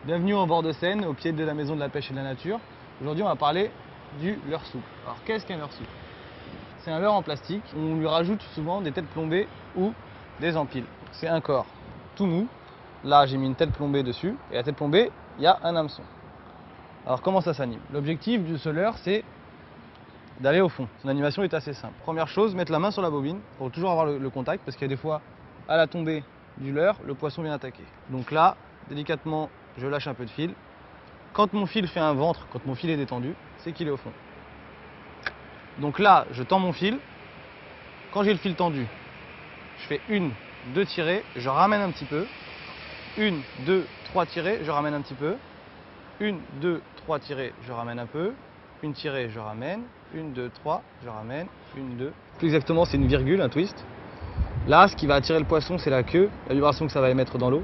Bienvenue au bord de Seine, au pied de la maison de la pêche et de la nature. Aujourd'hui, on va parler du leurre souple. Alors, qu'est-ce qu'un leurre souple? C'est un leurre en plastique. On lui rajoute souvent des têtes plombées ou des empiles. C'est un corps tout mou. Là, j'ai mis une tête plombée dessus. Et la tête plombée, il y a un hameçon. Alors, comment ça s'anime? L'objectif de ce leurre, c'est d'aller au fond. Son animation est assez simple. Première chose, mettre la main sur la bobine pour toujours avoir le contact, parce qu'il y a des fois, à la tombée du leurre, le poisson vient attaquer. Donc là, délicatement, je lâche un peu de fil. Quand mon fil fait un ventre, quand mon fil est détendu, c'est qu'il est au fond. Donc là, je tends mon fil. Quand j'ai le fil tendu, je fais 1, 2 tirées, je ramène un petit peu. 1, 2, 3 tirées, je ramène un petit peu. 1, 2, 3 tirées, je ramène un peu. Une tirée, je ramène. 1, 2, 3, je ramène. 1, 2. Plus exactement, c'est une virgule, un twist. Là, ce qui va attirer le poisson, c'est la queue, la vibration que ça va émettre dans l'eau.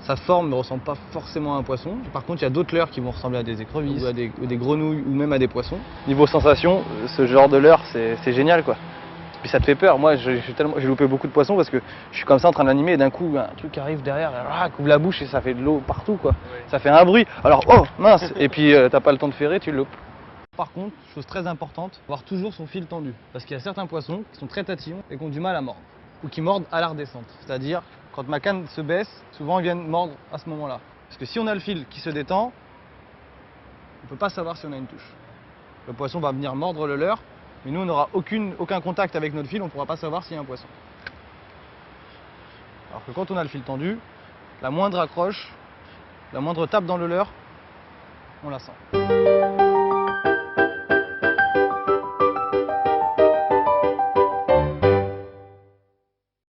Sa forme ne ressemble pas forcément à un poisson. Par contre, il y a d'autres leurres qui vont ressembler à des écrevisses, ou à des grenouilles, ou même à des poissons. Niveau sensation, ce genre de leurre, c'est génial, quoi. Puis ça te fait peur. Moi, j'ai loupé beaucoup de poissons parce que je suis comme ça en train d'animer et d'un coup, un truc arrive derrière, couvre la bouche et ça fait de l'eau partout, quoi. Ouais. Ça fait un bruit. Alors, oh, mince. Et puis, t'as pas le temps de ferrer, tu le loupes. Par contre, chose très importante, avoir toujours son fil tendu. Parce qu'il y a certains poissons qui sont très tatillons et qui ont du mal à mordre. Ou qui mordent à la redescente. C'est-à-dire, quand ma canne se baisse, souvent ils viennent mordre à ce moment-là. Parce que si on a le fil qui se détend, on ne peut pas savoir si on a une touche. Le poisson va venir mordre le leurre, mais nous on n'aura aucun contact avec notre fil, on ne pourra pas savoir s'il y a un poisson. Alors que quand on a le fil tendu, la moindre accroche, la moindre tape dans le leurre, on la sent.